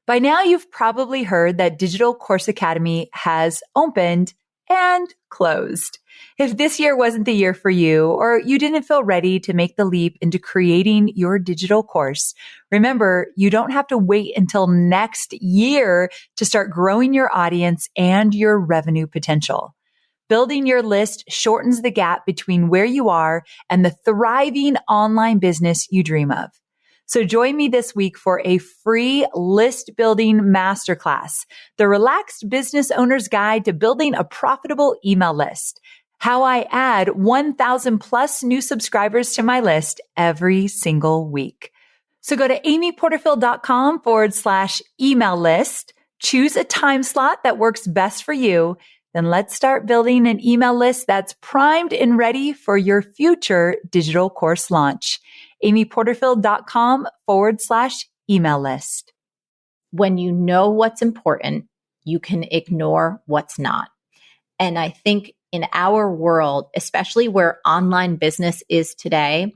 By now, you've probably heard that Digital Course Academy has opened and closed. If this year wasn't the year for you, or you didn't feel ready to make the leap into creating your digital course, remember, you don't have to wait until next year to start growing your audience and your revenue potential. Building your list shortens the gap between where you are and the thriving online business you dream of. So join me this week for a free list building masterclass, the Relaxed Business Owner's Guide to Building a Profitable Email List. How I add 1,000 plus new subscribers to my list every single week. So go to amyporterfield.com/email list, choose a time slot that works best for you. Then let's start building an email list that's primed and ready for your future digital course launch. amyporterfield.com/email list. When you know what's important, you can ignore what's not. And I think in our world, especially where online business is today,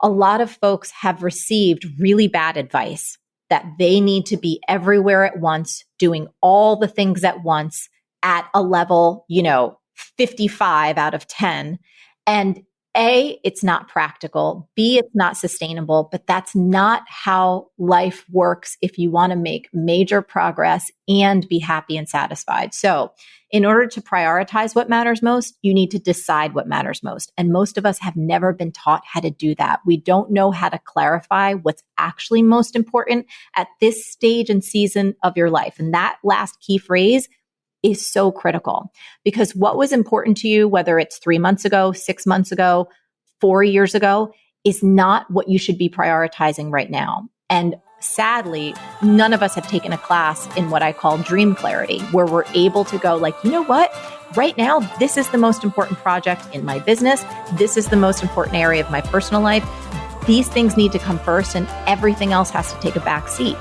a lot of folks have received really bad advice that they need to be everywhere at once, doing all the things at once at a level, 55 out of 10. And A, it's not practical. B, it's not sustainable, but that's not how life works if you want to make major progress and be happy and satisfied. So in order to prioritize what matters most, you need to decide what matters most. And most of us have never been taught how to do that. We don't know how to clarify what's actually most important at this stage and season of your life. And that last key phrase is so critical, because what was important to you, whether it's 3 months ago, 6 months ago, 4 years ago, is not what you should be prioritizing right now. And sadly, none of us have taken a class in what I call dream clarity, where we're able to go like, you know what? Right now, this is the most important project in my business. This is the most important area of my personal life. These things need to come first, and everything else has to take a back seat.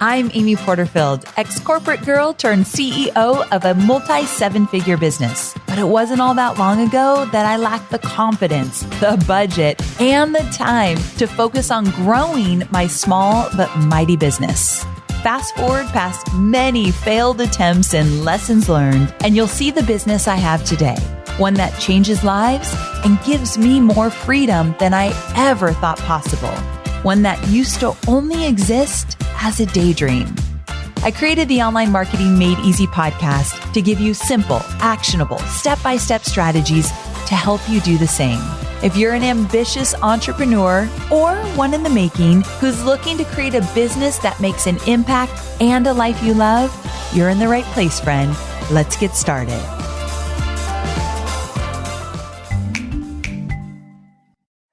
I'm Amy Porterfield, ex-corporate girl turned CEO of a multi-7-figure business. But it wasn't all that long ago that I lacked the confidence, the budget, and the time to focus on growing my small but mighty business. Fast forward past many failed attempts and lessons learned, and you'll see the business I have today. One that changes lives and gives me more freedom than I ever thought possible. One that used to only exist as a daydream. I created the Online Marketing Made Easy podcast to give you simple, actionable, step-by-step strategies to help you do the same. If you're an ambitious entrepreneur or one in the making who's looking to create a business that makes an impact and a life you love, you're in the right place, friend. Let's get started.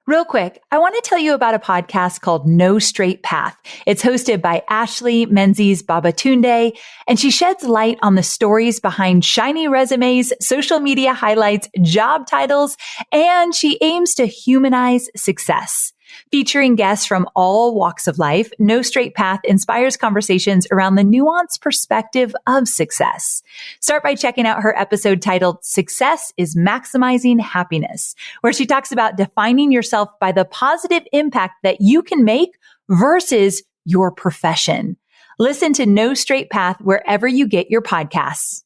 Real quick, I want to tell you about a podcast called No Straight Path. It's hosted by Ashley Menzies Babatunde, and she sheds light on the stories behind shiny resumes, social media highlights, job titles, and she aims to humanize success. Featuring guests from all walks of life, No Straight Path inspires conversations around the nuanced perspective of success. Start by checking out her episode titled Success is Maximizing Happiness, where she talks about defining yourself by the positive impact that you can make versus your profession. Listen to No Straight Path wherever you get your podcasts.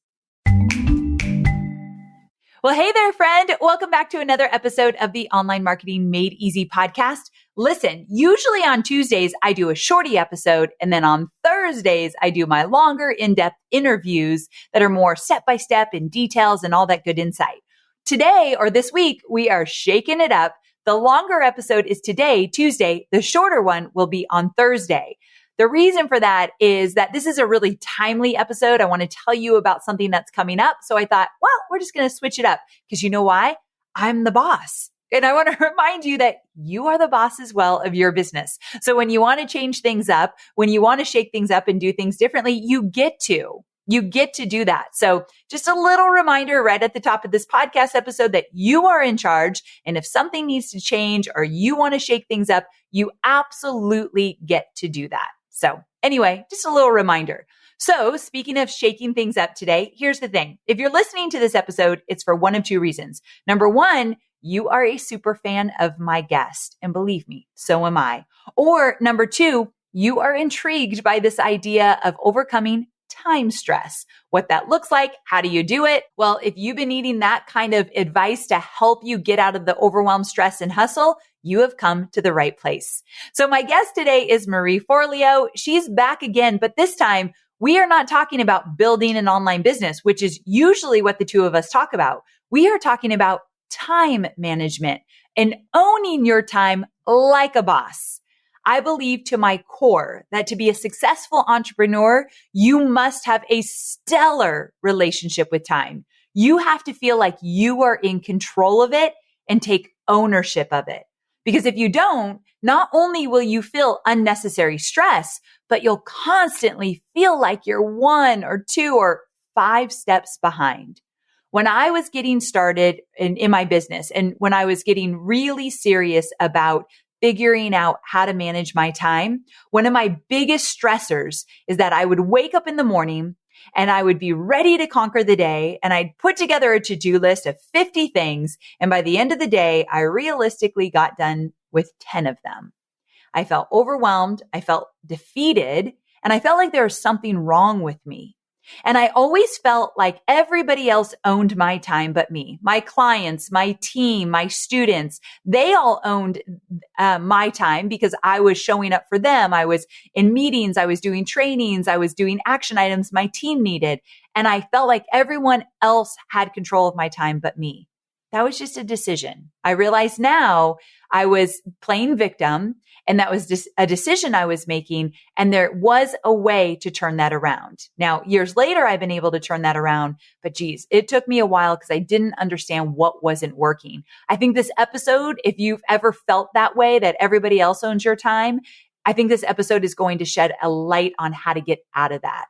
Well, hey there, friend. Welcome back to another episode of the Online Marketing Made Easy podcast. Listen, usually on Tuesdays, I do a shorty episode, and then on Thursdays, I do my longer, in-depth interviews that are more step-by-step in details and all that good insight. Today, or this week, we are shaking it up. The longer episode is today, Tuesday. The shorter one will be on Thursday. The reason for that is that this is a really timely episode. I want to tell you about something that's coming up. So I thought, well, we're just going to switch it up because you know why? I'm the boss. And I want to remind you that you are the boss as well of your business. So when you want to change things up, when you want to shake things up and do things differently, you get to do that. So just a little reminder right at the top of this podcast episode that you are in charge. And if something needs to change or you want to shake things up, you absolutely get to do that. So anyway, just a little reminder. So speaking of shaking things up today, here's the thing. If you're listening to this episode, it's for one of two reasons. Number one, you are a super fan of my guest. And believe me, so am I. Or number two, you are intrigued by this idea of overcoming time stress, what that looks like. How do you do it? Well, if you've been needing that kind of advice to help you get out of the overwhelm, stress, and hustle, you have come to the right place. So my guest today is Marie Forleo. She's back again, but this time we are not talking about building an online business, which is usually what the two of us talk about. We are talking about time management and owning your time like a boss. I believe to my core that to be a successful entrepreneur, you must have a stellar relationship with time. You have to feel like you are in control of it and take ownership of it. Because if you don't, not only will you feel unnecessary stress, but you'll constantly feel like you're 1 or 2 or 5 steps behind. When I was getting started in my business and when I was getting really serious about figuring out how to manage my time, one of my biggest stressors is that I would wake up in the morning and I would be ready to conquer the day. And I'd put together a to-do list of 50 things. And by the end of the day, I realistically got done with 10 of them. I felt overwhelmed. I felt defeated. And I felt like there was something wrong with me. And I always felt like everybody else owned my time but me. My clients, my team, my students, they all owned my time because I was showing up for them. I was in meetings. I was doing trainings. I was doing action items my team needed. And I felt like everyone else had control of my time but me. That was just a decision. I realize now I was playing victim and that was just a decision I was making. And there was a way to turn that around. Now, years later, I've been able to turn that around, but geez, it took me a while because I didn't understand what wasn't working. I think this episode, if you've ever felt that way, that everybody else owns your time, I think this episode is going to shed a light on how to get out of that.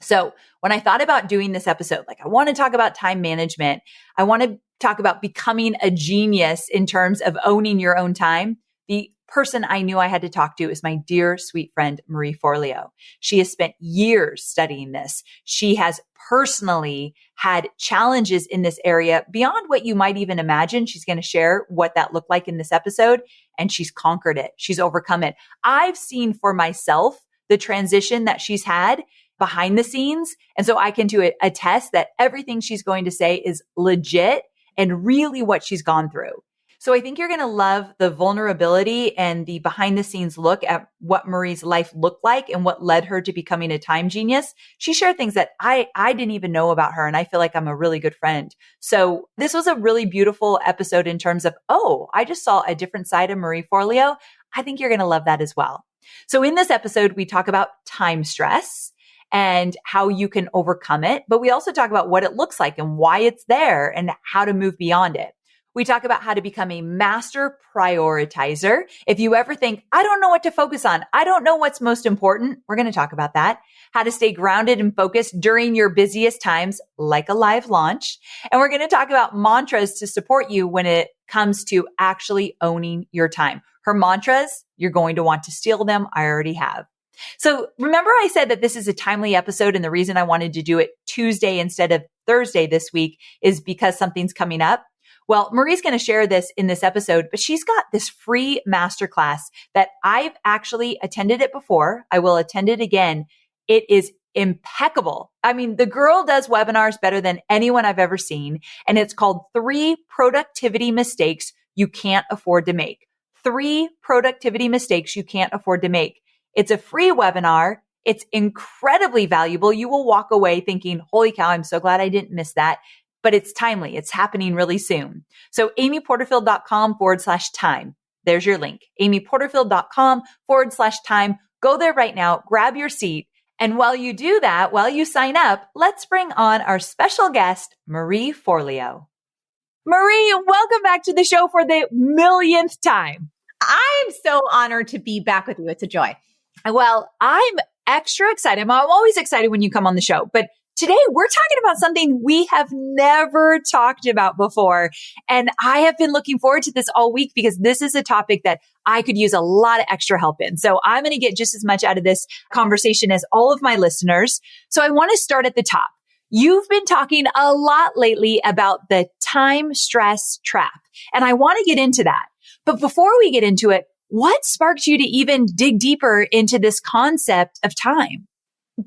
So when I thought about doing this episode, like I want to talk about time management, I want to talk about becoming a genius in terms of owning your own time. The person I knew I had to talk to is my dear, sweet friend, Marie Forleo. She has spent years studying this. She has personally had challenges in this area beyond what you might even imagine. She's going to share what that looked like in this episode, and she's conquered it. She's overcome it. I've seen for myself the transition that she's had behind the scenes. And so I can attest that everything she's going to say is legit and really what she's gone through. So I think you're going to love the vulnerability and the behind the scenes look at what Marie's life looked like and what led her to becoming a time genius. She shared things that I didn't even know about her. And I feel like I'm a really good friend. So this was a really beautiful episode in terms of, oh, I just saw a different side of Marie Forleo. I think you're going to love that as well. So in this episode, we talk about time stress and how you can overcome it. But we also talk about what it looks like and why it's there and how to move beyond it. We talk about how to become a master prioritizer. If you ever think, I don't know what to focus on, I don't know what's most important, we're going to talk about that. How to stay grounded and focused during your busiest times, like a live launch. And we're going to talk about mantras to support you when it comes to actually owning your time. Her mantras, you're going to want to steal them. I already have. So remember I said that this is a timely episode, and the reason I wanted to do it Tuesday instead of Thursday this week is because something's coming up. Well, Marie's going to share this in this episode, but she's got this free masterclass that I've actually attended it before. I will attend it again. It is impeccable. I mean, the girl does webinars better than anyone I've ever seen, and it's called 3 Productivity Mistakes You Can't Afford to Make. 3 Productivity Mistakes You Can't Afford to Make. It's a free webinar. It's incredibly valuable. You will walk away thinking, holy cow, I'm so glad I didn't miss that. But it's timely. It's happening really soon. So amyporterfield.com/time. There's your link. amyporterfield.com/time. Go there right now. Grab your seat. And while you do that, while you sign up, let's bring on our special guest, Marie Forleo. Marie, welcome back to the show for the millionth time. I'm so honored to be back with you. It's a joy. Well, I'm extra excited. I'm always excited when you come on the show, but Today, we're talking about something we have never talked about before. And I have been looking forward to this all week because this is a topic that I could use a lot of extra help in. So I'm going to get just as much out of this conversation as all of my listeners. So I want to start at the top. You've been talking a lot lately about the time stress trap, and I want to get into that. But before we get into it, what sparked you to even dig deeper into this concept of time?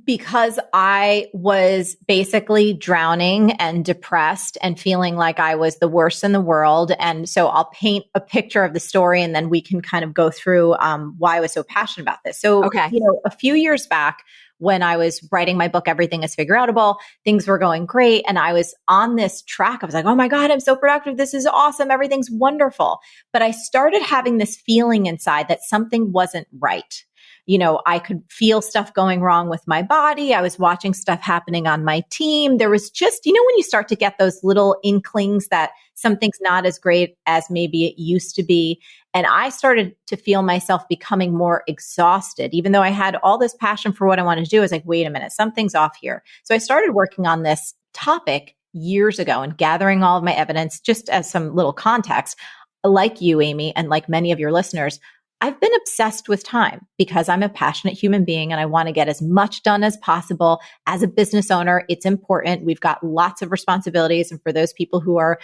Because I was basically drowning and depressed and feeling like I was the worst in the world. And so I'll paint a picture of the story and then we can kind of go through why I was so passionate about this. So, Okay. a few years back when I was writing my book, Everything is Figure Outable, things were going great. And I was on this track. I was like, oh my God, I'm so productive. This is awesome. Everything's wonderful. But I started having this feeling inside that something wasn't right. I could feel stuff going wrong with my body. I was watching stuff happening on my team. There was just, when you start to get those little inklings that something's not as great as maybe it used to be. And I started to feel myself becoming more exhausted, even though I had all this passion for what I wanted to do. I was like, wait a minute, something's off here. So I started working on this topic years ago and gathering all of my evidence. Just as some little context, like you, Amy, and like many of your listeners, I've been obsessed with time because I'm a passionate human being and I want to get as much done as possible. As a business owner, it's important. We've got lots of responsibilities. And for those people who are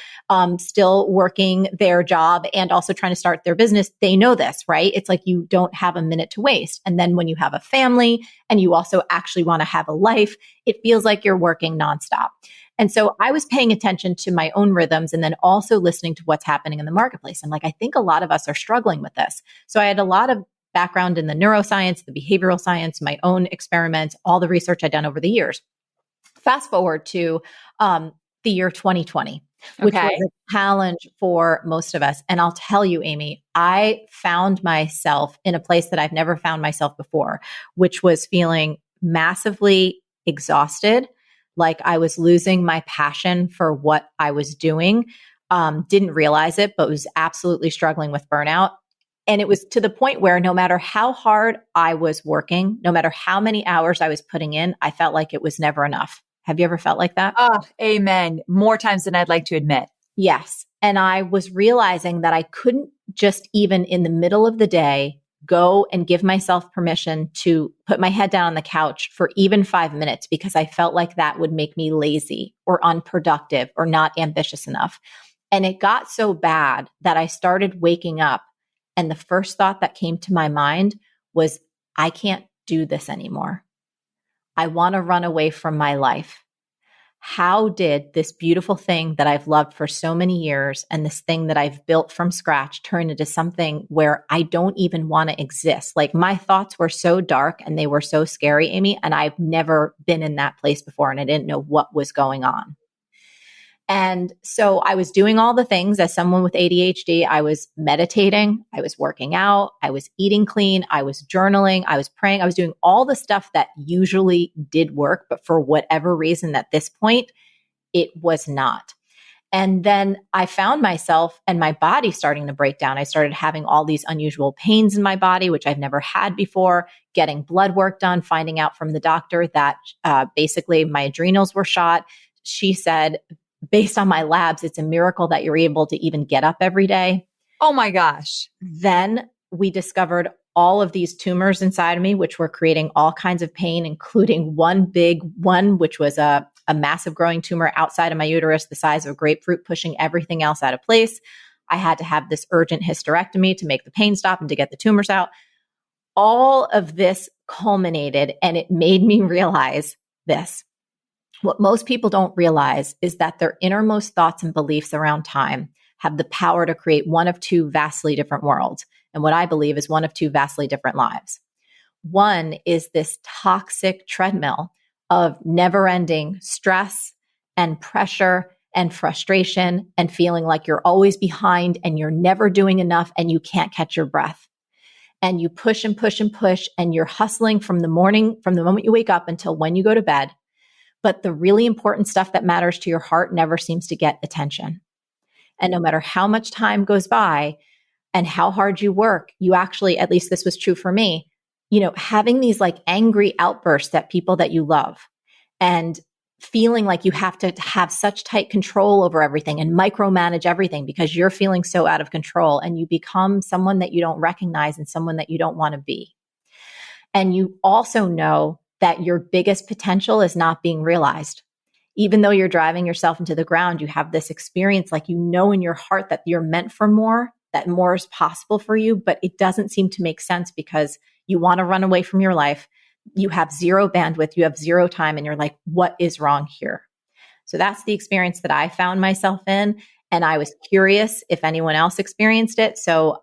still working their job and also trying to start their business, they know this, right? It's like you don't have a minute to waste. And then when you have a family and you also actually want to have a life, it feels like you're working nonstop. And so I was paying attention to my own rhythms and then also listening to what's happening in the marketplace. I'm like, I think a lot of us are struggling with this. So I had a lot of background in the neuroscience, the behavioral science, my own experiments, all the research I'd done over the years. Fast forward to the year 2020, which was a challenge for most of us. And I'll tell you, Amy, I found myself in a place that I've never found myself before, which was feeling massively exhausted, like I was losing my passion for what I was doing. Didn't realize it, but was absolutely struggling with burnout. And it was to the point where no matter how hard I was working, no matter how many hours I was putting in, I felt like it was never enough. Have you ever felt like that? Oh, amen. More times than I'd like to admit. Yes. And I was realizing that I couldn't just even in the middle of the day go and give myself permission to put my head down on the couch for even 5 minutes because I felt like that would make me lazy or unproductive or not ambitious enough. And it got so bad that I started waking up. And the first thought that came to my mind was, I can't do this anymore. I want to run away from my life. How did this beautiful thing that I've loved for so many years and this thing that I've built from scratch turn into something where I don't even want to exist? Like my thoughts were so dark and they were so scary, Amy, and I've never been in that place before and I didn't know what was going on. And so I was doing all the things as someone with ADHD. I was meditating, I was working out, I was eating clean, I was journaling, I was praying, I was doing all the stuff that usually did work, but for whatever reason at this point, it was not. And then I found myself and my body starting to break down. I started having all these unusual pains in my body, which I've never had before, getting blood work done, finding out from the doctor that basically my adrenals were shot. She said, based on my labs, it's a miracle that you're able to even get up every day. Oh my gosh. Then we discovered all of these tumors inside of me, which were creating all kinds of pain, including one big one, which was a massive growing tumor outside of my uterus, the size of a grapefruit, pushing everything else out of place. I had to have this urgent hysterectomy to make the pain stop and to get the tumors out. All of this culminated, and it made me realize this. What most people don't realize is that their innermost thoughts and beliefs around time have the power to create one of two vastly different worlds. And what I believe is one of two vastly different lives. One is this toxic treadmill of never-ending stress and pressure and frustration and feeling like you're always behind and you're never doing enough and you can't catch your breath. And you push and push and push and you're hustling from the moment you wake up until when you go to bed. But the really important stuff that matters to your heart never seems to get attention. And no matter how much time goes by and how hard you work, you actually, at least this was true for me, having these like angry outbursts at people that you love and feeling like you have to have such tight control over everything and micromanage everything because you're feeling so out of control, and you become someone that you don't recognize and someone that you don't want to be. And you also know that your biggest potential is not being realized. Even though you're driving yourself into the ground, you have this experience like you know in your heart that you're meant for more, that more is possible for you, but it doesn't seem to make sense because you want to run away from your life. You have zero bandwidth, you have zero time, and you're like, what is wrong here? So that's the experience that I found myself in. And I was curious if anyone else experienced it. So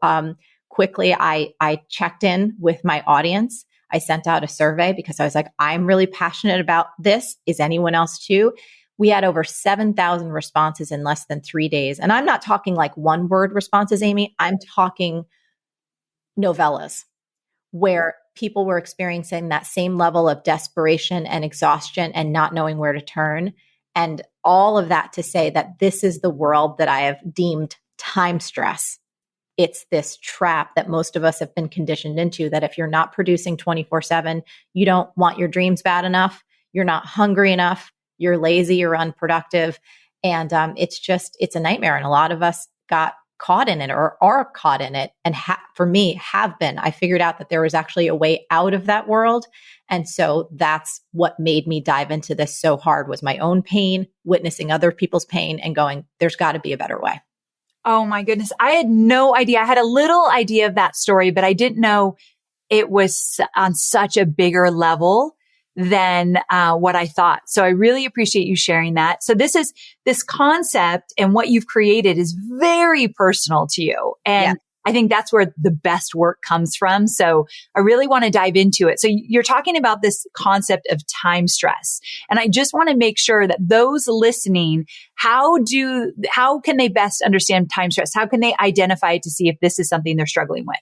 quickly, I checked in with my audience. I sent out a survey because I was like, I'm really passionate about this. Is anyone else too? We had over 7,000 responses in less than 3 days. And I'm not talking like one word responses, Amy. I'm talking novellas where people were experiencing that same level of desperation and exhaustion and not knowing where to turn. And all of that to say that this is the world that I have deemed time stress. It's this trap that most of us have been conditioned into, that if you're not producing 24/7, you don't want your dreams bad enough, you're not hungry enough, you're lazy, you're unproductive. And it's a nightmare. And a lot of us got caught in it or are caught in it. And for me, have been. I figured out that there was actually a way out of that world. And so that's what made me dive into this so hard, was my own pain, witnessing other people's pain and going, there's got to be a better way. Oh my goodness. I had no idea. I had a little idea of that story, but I didn't know it was on such a bigger level than what I thought. So I really appreciate you sharing that. So this concept and what you've created is very personal to you. And I think that's where the best work comes from. So I really want to dive into it. So you're talking about this concept of time stress. And I just want to make sure that those listening, how can they best understand time stress? How can they identify it to see if this is something they're struggling with?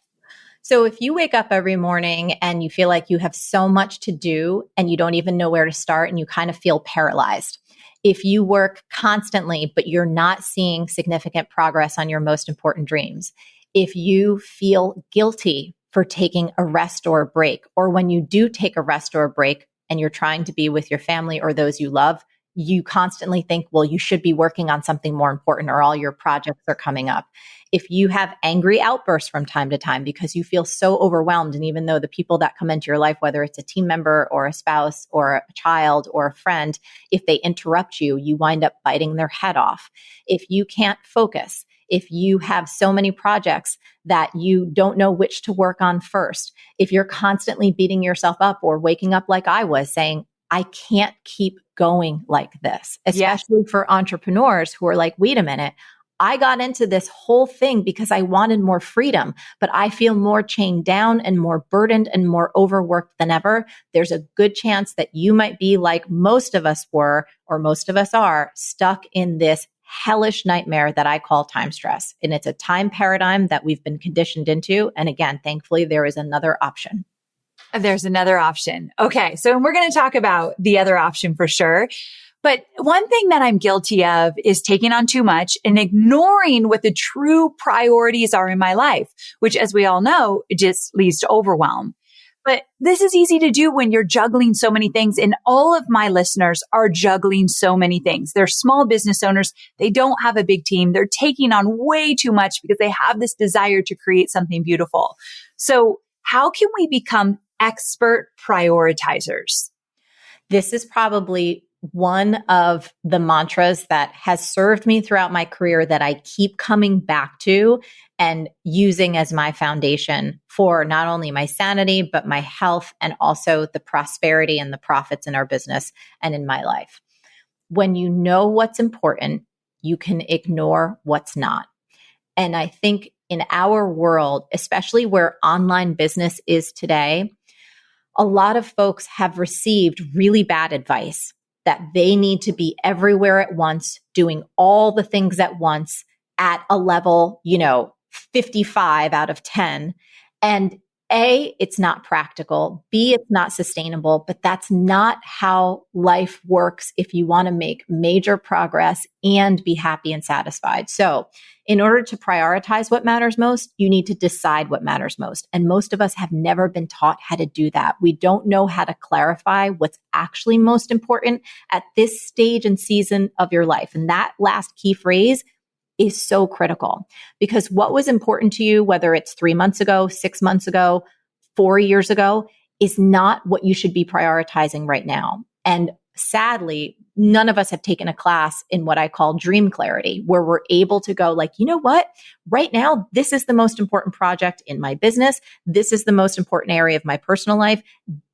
So if you wake up every morning and you feel like you have so much to do and you don't even know where to start and you kind of feel paralyzed, if you work constantly, but you're not seeing significant progress on your most important dreams, if you feel guilty for taking a rest or a break, or when you do take a rest or a break and you're trying to be with your family or those you love, you constantly think, well, you should be working on something more important or all your projects are coming up. If you have angry outbursts from time to time because you feel so overwhelmed, and even though the people that come into your life, whether it's a team member or a spouse or a child or a friend, if they interrupt you, you wind up biting their head off. If you can't focus, if you have so many projects that you don't know which to work on first, if you're constantly beating yourself up or waking up like I was saying, I can't keep going like this, especially for entrepreneurs who are like, wait a minute, I got into this whole thing because I wanted more freedom, but I feel more chained down and more burdened and more overworked than ever. There's a good chance that you might be like most of us were, or most of us are, stuck in this hellish nightmare that I call time stress. And it's a time paradigm that we've been conditioned into. And again, thankfully, there is another option. There's another option. Okay. So we're going to talk about the other option for sure. But one thing that I'm guilty of is taking on too much and ignoring what the true priorities are in my life, which, as we all know, it just leads to overwhelm. But this is easy to do when you're juggling so many things. And all of my listeners are juggling so many things. They're small business owners. They don't have a big team. They're taking on way too much because they have this desire to create something beautiful. So how can we become expert prioritizers? This is probably one of the mantras that has served me throughout my career that I keep coming back to and using as my foundation for not only my sanity, but my health and also the prosperity and the profits in our business and in my life. When you know what's important, you can ignore what's not. And I think in our world, especially where online business is today, a lot of folks have received really bad advice that they need to be everywhere at once, doing all the things at once at a level, 55 out of 10. And A, it's not practical. B, it's not sustainable, but that's not how life works if you want to make major progress and be happy and satisfied. So in order to prioritize what matters most, you need to decide what matters most. And most of us have never been taught how to do that. We don't know how to clarify what's actually most important at this stage and season of your life. And that last key phrase is so critical, because what was important to you, whether it's 3 months ago, 6 months ago, 4 years ago, is not what you should be prioritizing right now. And sadly, none of us have taken a class in what I call dream clarity, where we're able to go like, you know what, right now, this is the most important project in my business. This is the most important area of my personal life.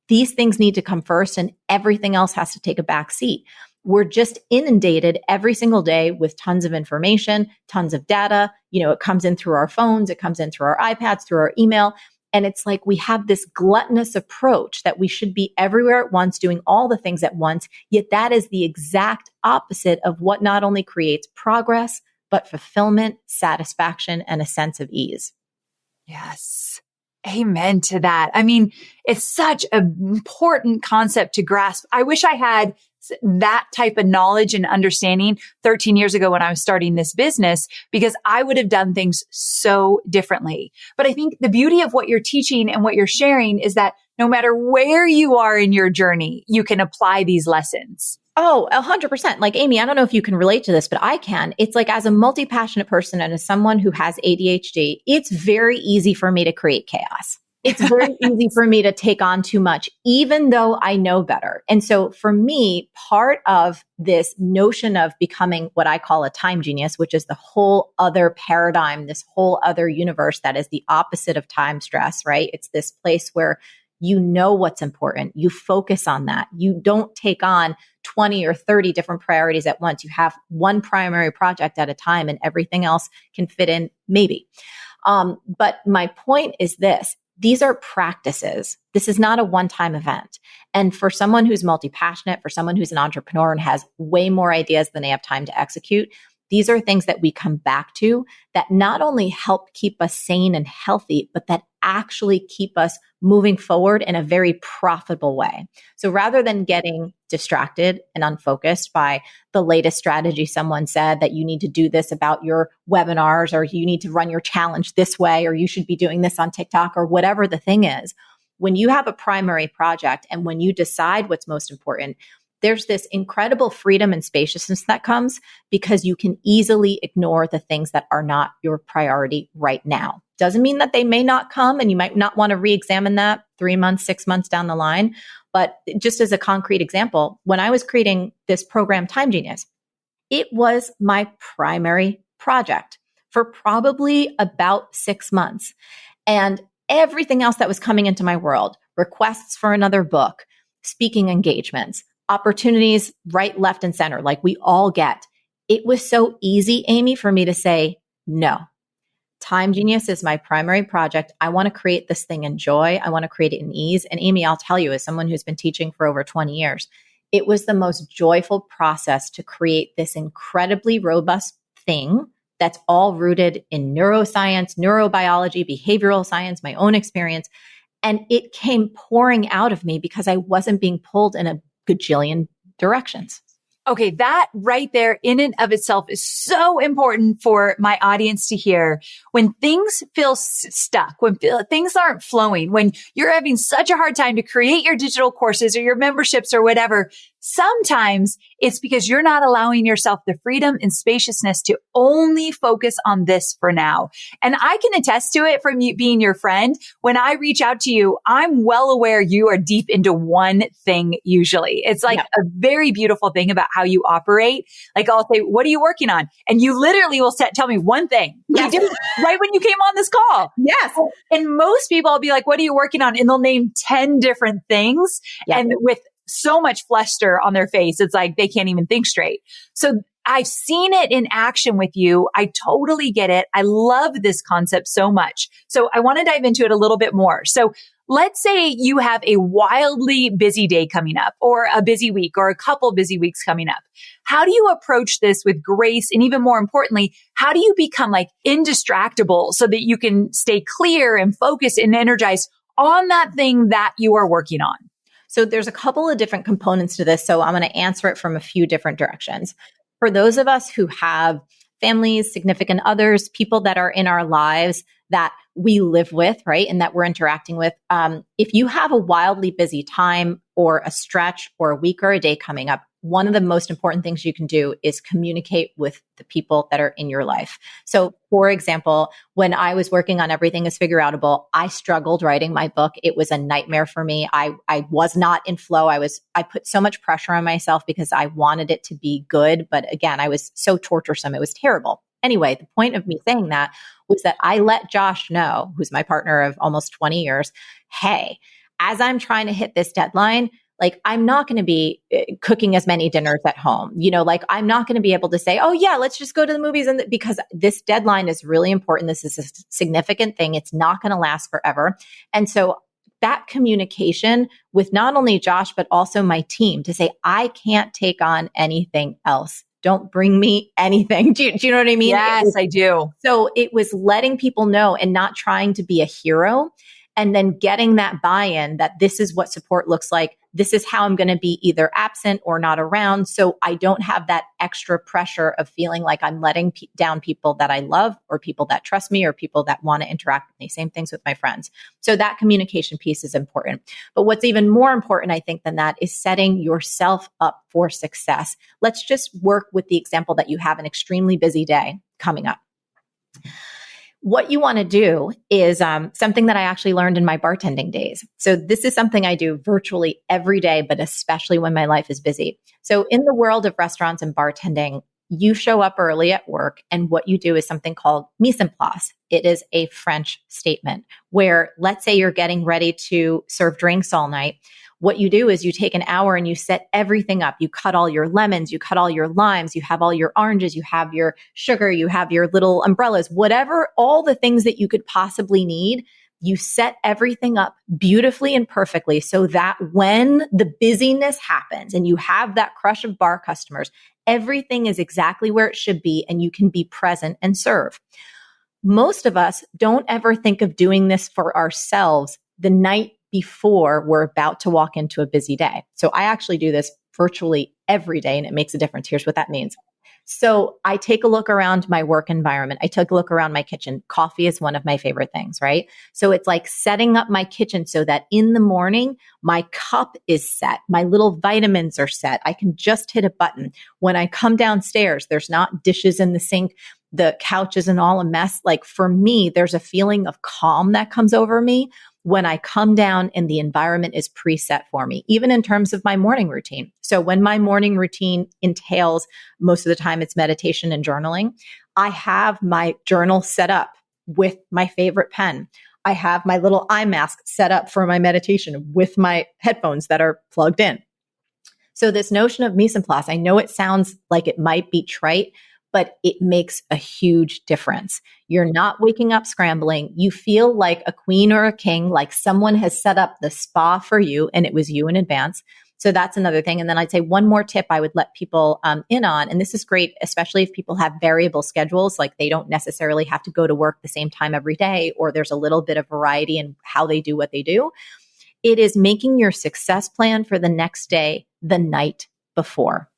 These things need to come first and everything else has to take a back seat. We're just inundated every single day with tons of information, tons of data. It comes in through our phones, it comes in through our iPads, through our email. And it's like we have this gluttonous approach that we should be everywhere at once, doing all the things at once. Yet that is the exact opposite of what not only creates progress, but fulfillment, satisfaction, and a sense of ease. Yes. Amen to that. I mean, it's such an important concept to grasp. I wish I had that type of knowledge and understanding 13 years ago when I was starting this business, because I would have done things so differently. But I think the beauty of what you're teaching and what you're sharing is that no matter where you are in your journey, you can apply these lessons. Oh, 100%. Like, Amy, I don't know if you can relate to this, but I can. It's like, as a multi-passionate person and as someone who has ADHD, it's very easy for me to create chaos. It's very easy for me to take on too much, even though I know better. And so for me, part of this notion of becoming what I call a time genius, which is the whole other paradigm, this whole other universe that is the opposite of time stress, right? It's this place where you know what's important. You focus on that. You don't take on 20 or 30 different priorities at once. You have one primary project at a time and everything else can fit in maybe. But my point is this. These are practices. This is not a one-time event. And for someone who's multi-passionate, for someone who's an entrepreneur and has way more ideas than they have time to execute, these are things that we come back to that not only help keep us sane and healthy, but that actually keep us moving forward in a very profitable way. So rather than getting distracted and unfocused by the latest strategy someone said that you need to do this about your webinars, or you need to run your challenge this way, or you should be doing this on TikTok, or whatever the thing is, when you have a primary project and when you decide what's most important, there's this incredible freedom and spaciousness that comes because you can easily ignore the things that are not your priority right now. Doesn't mean that they may not come and you might not want to re-examine that 3 months, 6 months down the line. But just as a concrete example, when I was creating this program, Time Genius, it was my primary project for probably about 6 months. And everything else that was coming into my world, requests for another book, speaking engagements, opportunities right, left, and center, like we all get. It was so easy, Amy, for me to say, no. Time Genius is my primary project. I want to create this thing in joy. I want to create it in ease. And Amy, I'll tell you, as someone who's been teaching for over 20 years, it was the most joyful process to create this incredibly robust thing that's all rooted in neuroscience, neurobiology, behavioral science, my own experience. And it came pouring out of me because I wasn't being pulled in a gajillion directions. Okay, that right there in and of itself is so important for my audience to hear. When things feel stuck, when things aren't flowing, when you're having such a hard time to create your digital courses or your memberships or whatever, sometimes it's because you're not allowing yourself the freedom and spaciousness to only focus on this for now. And I can attest to it from you being your friend. When I reach out to you, I'm well aware you are deep into one thing usually. It's like a very beautiful thing about how you operate. Like I'll say, what are you working on? And you literally will tell me one thing. Yes. You do right when you came on this call. Yes. And most people will be like, what are you working on? And they'll name 10 different things. Yep. And with so much fluster on their face, it's like they can't even think straight. So I've seen it in action with you. I totally get it. I love this concept so much. So I want to dive into it a little bit more. So let's say you have a wildly busy day coming up, or a busy week, or a couple busy weeks coming up. How do you approach this with grace? And even more importantly, how do you become like indistractable so that you can stay clear and focused and energized on that thing that you are working on? So there's a couple of different components to this. So I'm going to answer it from a few different directions. For those of us who have families, significant others, people that are in our lives that we live with, right, and that we're interacting with, if you have a wildly busy time or a stretch or a week or a day coming up, one of the most important things you can do is communicate with the people that are in your life. So, for example, when I was working on Everything is Figure Outable, I struggled writing my book. It was a nightmare for me. I was not in flow. I put so much pressure on myself because I wanted it to be good. But again, I was so torturesome. It was terrible. Anyway, the point of me saying that was that I let Josh know, who's my partner of almost 20 years, hey, as I'm trying to hit this deadline, like, I'm not going to be cooking as many dinners at home. Like, I'm not going to be able to say, oh yeah, let's just go to the movies. Because this deadline is really important. This is a significant thing. It's not going to last forever. And so that communication with not only Josh, but also my team to say, I can't take on anything else. Don't bring me anything. Do you know what I mean? Yes, I do. So it was letting people know and not trying to be a hero, and then getting that buy-in that this is what support looks like. This is how I'm going to be either absent or not around. So I don't have that extra pressure of feeling like I'm letting down people that I love, or people that trust me, or people that want to interact with me. Same things with my friends. So that communication piece is important. But what's even more important, I think, than that is setting yourself up for success. Let's just work with the example that you have an extremely busy day coming up. What you want to do is something that I actually learned in my bartending days. So this is something I do virtually every day, but especially when my life is busy. So in the world of restaurants and bartending, you show up early at work, and what you do is something called mise en place. It is a French statement where, let's say you're getting ready to serve drinks all night. What you do is you take an hour and you set everything up. You cut all your lemons, you cut all your limes, you have all your oranges, you have your sugar, you have your little umbrellas, whatever, all the things that you could possibly need. You set everything up beautifully and perfectly so that when the busyness happens and you have that crush of bar customers, everything is exactly where it should be and you can be present and serve. Most of us don't ever think of doing this for ourselves the night before we're about to walk into a busy day. So I actually do this virtually every day, and it makes a difference. Here's what that means. So I take a look around my work environment. I take a look around my kitchen. Coffee is one of my favorite things, right? So it's like setting up my kitchen so that in the morning, my cup is set. My little vitamins are set. I can just hit a button. When I come downstairs, there's not dishes in the sink. The couch isn't all a mess. Like, for me, there's a feeling of calm that comes over me when I come down and the environment is preset for me, even in terms of my morning routine. So when my morning routine entails, most of the time it's meditation and journaling, I have my journal set up with my favorite pen. I have my little eye mask set up for my meditation with my headphones that are plugged in. So this notion of mise en place, I know it sounds like it might be trite, but it makes a huge difference. You're not waking up scrambling. You feel like a queen or a king, like someone has set up the spa for you and it was you in advance. So that's another thing. And then I'd say one more tip I would let people in on, and this is great, especially if people have variable schedules, like they don't necessarily have to go to work the same time every day, or there's a little bit of variety in how they do what they do. It is making your success plan for the next day the night before.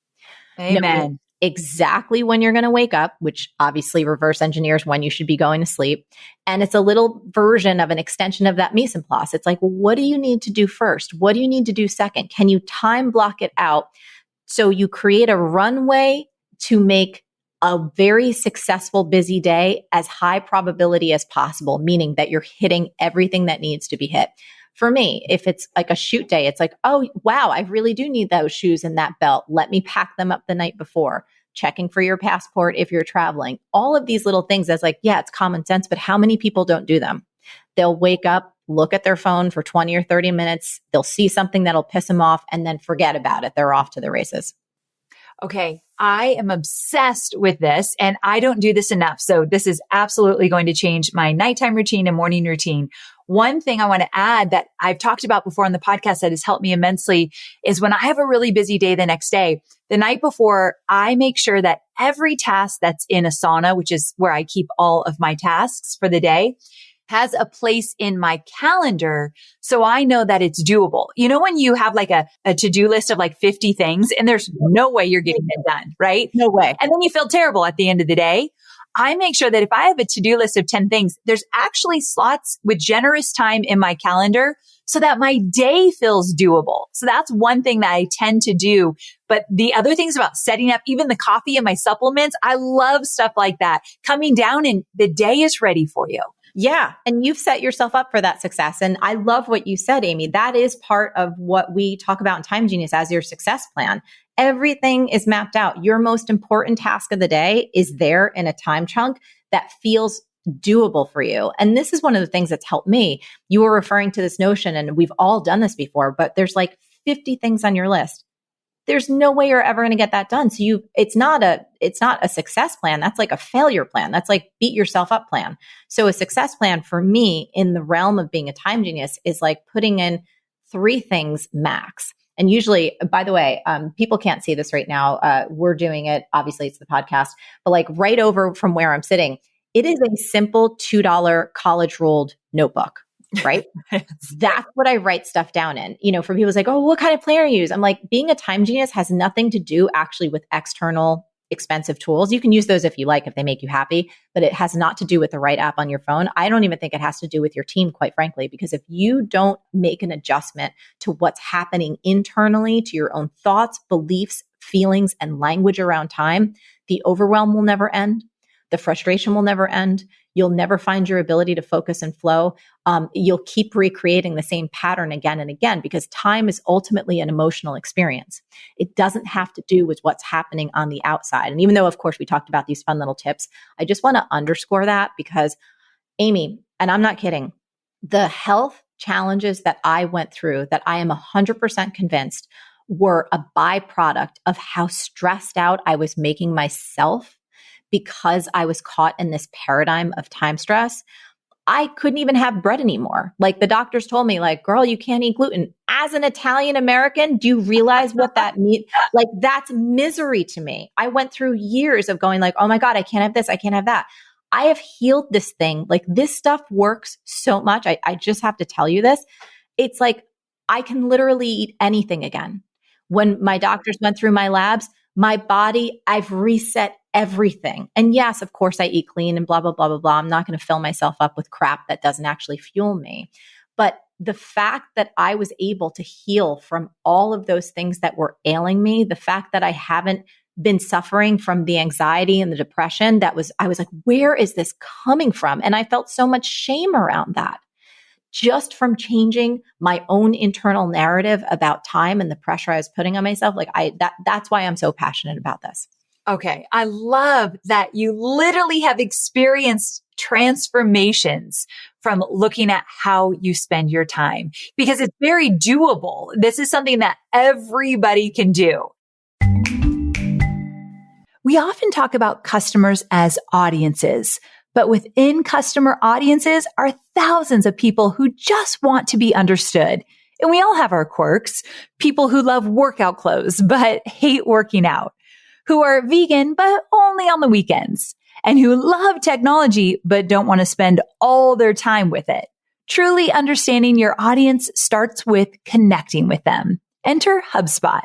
Amen. Exactly when you're going to wake up, which obviously reverse engineers when you should be going to sleep. And it's a little version of an extension of that mise en place. It's like, well, what do you need to do first? What do you need to do second? Can you time block it out so you create a runway to make a very successful busy day as high probability as possible, meaning that you're hitting everything that needs to be hit. For me, if it's like a shoot day, it's like, oh, wow, I really do need those shoes and that belt. Let me pack them up the night before. Checking for your passport if you're traveling. All of these little things that's like, yeah, it's common sense, but how many people don't do them? They'll wake up, look at their phone for 20 or 30 minutes. They'll see something that'll piss them off and then forget about it. They're off to the races. Okay, I am obsessed with this and I don't do this enough. So this is absolutely going to change my nighttime routine and morning routine. One thing I want to add that I've talked about before on the podcast that has helped me immensely is when I have a really busy day the next day, the night before, I make sure that every task that's in Asana, which is where I keep all of my tasks for the day, has a place in my calendar so I know that it's doable. You know, when you have like a to-do list of like 50 things and there's no way you're getting it done, right? No way. And then you feel terrible at the end of the day. I make sure that if I have a to-do list of 10 things, there's actually slots with generous time in my calendar so that my day feels doable. So that's one thing that I tend to do. But the other things about setting up even the coffee and my supplements, I love stuff like that. Coming down and the day is ready for you. Yeah. And you've set yourself up for that success. And I love what you said, Amy. That is part of what we talk about in Time Genius as your success plan. Everything is mapped out. Your most important task of the day is there in a time chunk that feels doable for you. And this is one of the things that's helped me. You were referring to this notion, and we've all done this before, but there's like 50 things on your list. There's no way you're ever going to get that done. So it's not a success plan. That's like a failure plan. That's like beat yourself up plan. So a success plan for me in the realm of being a time genius is like putting in 3 things max. And usually, by the way, people can't see this right now. We're doing it. Obviously it's the podcast, but like right over from where I'm sitting, it is a simple $2 college ruled notebook. Right? That's what I write stuff down in. You know, for people, it's like, oh, what kind of planner you use? I'm like, being a time genius has nothing to do actually with external expensive tools. You can use those if you like, if they make you happy, but it has not to do with the right app on your phone. I don't even think it has to do with your team, quite frankly, because if you don't make an adjustment to what's happening internally, to your own thoughts, beliefs, feelings, and language around time, the overwhelm will never end. The frustration will never end. You'll never find your ability to focus and flow. You'll keep recreating the same pattern again and again because time is ultimately an emotional experience. It doesn't have to do with what's happening on the outside. And even though, of course, we talked about these fun little tips, I just want to underscore that because, Amy, and I'm not kidding, the health challenges that I went through that I am 100% convinced were a byproduct of how stressed out I was making myself because I was caught in this paradigm of time stress. I couldn't even have bread anymore. Like the doctors told me, like, girl, you can't eat gluten. As an Italian American, do you realize what that means? Like, that's misery to me. I went through years of going like, oh my God, I can't have this. I can't have that. I have healed this thing. Like this stuff works so much. I just have to tell you this. It's like, I can literally eat anything again. When my doctors went through my labs, my body, I've reset everything. And yes, of course, I eat clean and blah, blah, blah, blah, blah. I'm not going to fill myself up with crap that doesn't actually fuel me. But the fact that I was able to heal from all of those things that were ailing me, the fact that I haven't been suffering from the anxiety and the depression, I was like, where is this coming from? And I felt so much shame around that. Just from changing my own internal narrative about time and the pressure I was putting on myself. Like that's why I'm so passionate about this. Okay. I love that you literally have experienced transformations from looking at how you spend your time because it's very doable. This is something that everybody can do. We often talk about customers as audiences, but within customer audiences are thousands of people who just want to be understood. And we all have our quirks. People who love workout clothes, but hate working out. Who are vegan, but only on the weekends. And who love technology, but don't want to spend all their time with it. Truly understanding your audience starts with connecting with them. Enter HubSpot,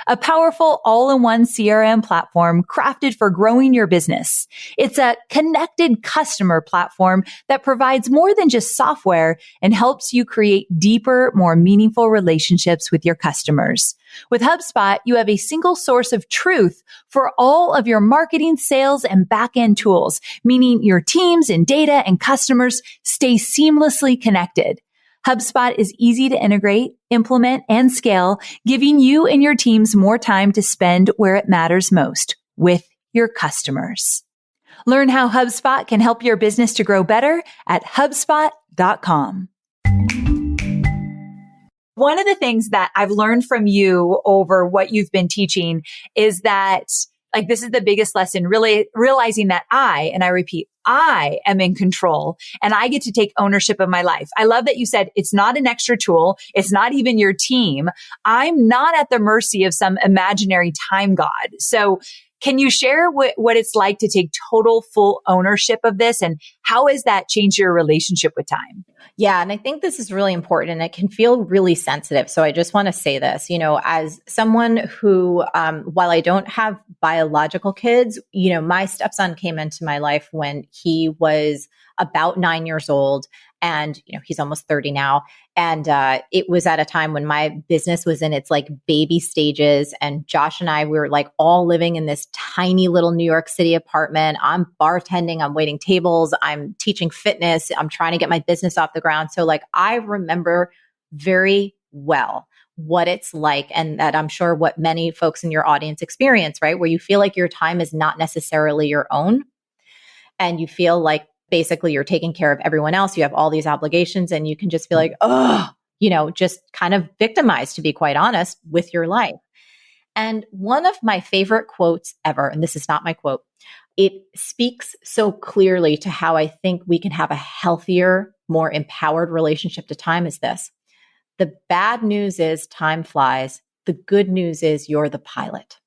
a powerful all-in-one CRM platform crafted for growing your business. It's a connected customer platform that provides more than just software and helps you create deeper, more meaningful relationships with your customers. With HubSpot, you have a single source of truth for all of your marketing, sales, and back-end tools, meaning your teams and data and customers stay seamlessly connected. HubSpot is easy to integrate, implement, and scale, giving you and your teams more time to spend where it matters most, with your customers. Learn how HubSpot can help your business to grow better at HubSpot.com. One of the things that I've learned from you over what you've been teaching is that, like, this is the biggest lesson, really realizing that I am in control and I get to take ownership of my life. I love that you said it's not an extra tool. It's not even your team. I'm not at the mercy of some imaginary time god. So Can you share what it's like to take total full ownership of this, and how has that changed your relationship with time? Yeah. And I think this is really important and it can feel really sensitive. So I just want to say this, as someone who, while I don't have biological kids, my stepson came into my life when he was about 9 years old. And, he's almost 30 now. And it was at a time when my business was in its like baby stages. And Josh and I, we were like all living in this tiny little New York City apartment. I'm bartending, I'm waiting tables, I'm teaching fitness, I'm trying to get my business off the ground. So like I remember very well what it's like, and that I'm sure what many folks in your audience experience, right? Where you feel like your time is not necessarily your own. And you feel like basically you're taking care of everyone else. You have all these obligations and you can just feel like, just kind of victimized, to be quite honest, with your life. And one of my favorite quotes ever, and this is not my quote, it speaks so clearly to how I think we can have a healthier, more empowered relationship to time is this. The bad news is time flies. The good news is you're the pilot.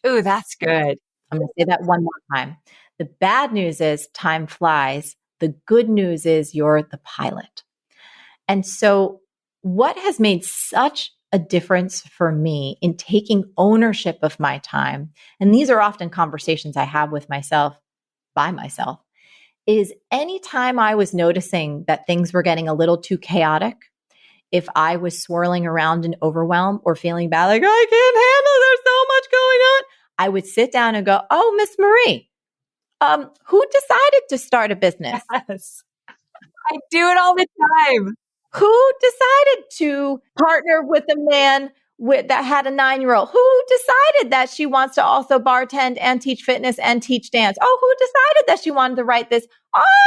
Ooh, that's good. I'm going to say that one more time. The bad news is time flies. The good news is you're the pilot. And so what has made such a difference for me in taking ownership of my time, and these are often conversations I have with myself, by myself, is anytime I was noticing that things were getting a little too chaotic, if I was swirling around in overwhelm or feeling bad, like I can't handle, there's so much going on, I would sit down and go, oh, Miss Marie, who decided to start a business? Yes. I do it all the time. Who decided to partner with a man that had a 9-year-old? Who decided that she wants to also bartend and teach fitness and teach dance? Oh, who decided that she wanted to write this?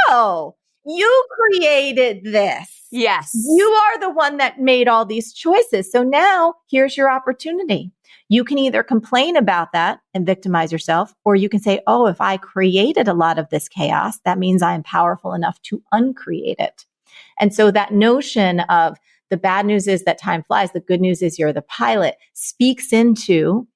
Oh, you created this. Yes. You are the one that made all these choices. So now here's your opportunity. You can either complain about that and victimize yourself, or you can say, oh, if I created a lot of this chaos, that means I am powerful enough to uncreate it. And so that notion of the bad news is that time flies, the good news is you're the pilot, speaks into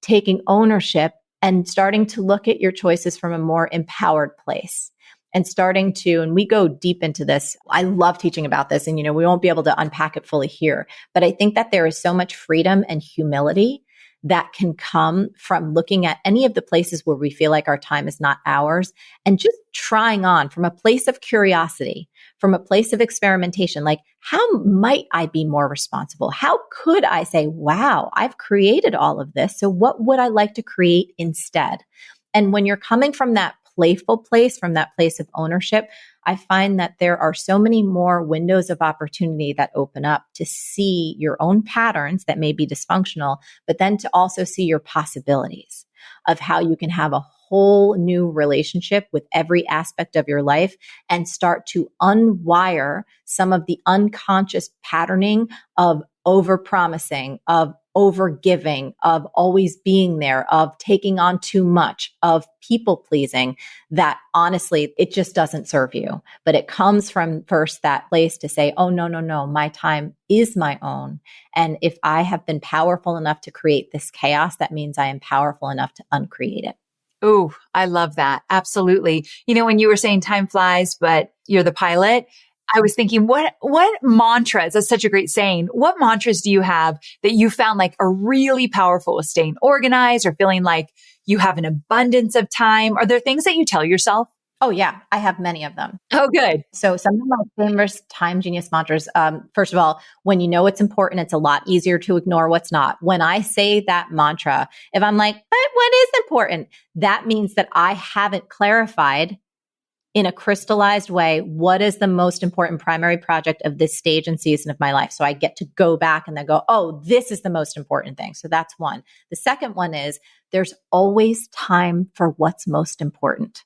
taking ownership and starting to look at your choices from a more empowered place. And starting to, and we go deep into this. I love teaching about this, and we won't be able to unpack it fully here, but I think that there is so much freedom and humility that can come from looking at any of the places where we feel like our time is not ours and just trying on from a place of curiosity, from a place of experimentation. Like, how might I be more responsible? How could I say, wow, I've created all of this. So what would I like to create instead? And when you're coming from that playful place, from that place of ownership, I find that there are so many more windows of opportunity that open up to see your own patterns that may be dysfunctional, but then to also see your possibilities of how you can have a whole new relationship with every aspect of your life and start to unwire some of the unconscious patterning of overpromising, of overgiving, of always being there, of taking on too much, of people pleasing, that honestly, it just doesn't serve you. But it comes from first that place to say, oh, no, my time is my own. And if I have been powerful enough to create this chaos, that means I am powerful enough to uncreate it. Ooh, I love that. Absolutely. When you were saying time flies, but you're the pilot, I was thinking, what mantras, that's such a great saying. What mantras do you have that you found like are really powerful with staying organized or feeling like you have an abundance of time? Are there things that you tell yourself? Oh yeah, I have many of them. Oh, good. So some of my famous time genius mantras, first of all, when you know what's important, it's a lot easier to ignore what's not. When I say that mantra, if I'm like, but what is important? That means that I haven't clarified in a crystallized way, what is the most important primary project of this stage and season of my life? So I get to go back and then go, oh, this is the most important thing. So that's one. The second one is there's always time for what's most important.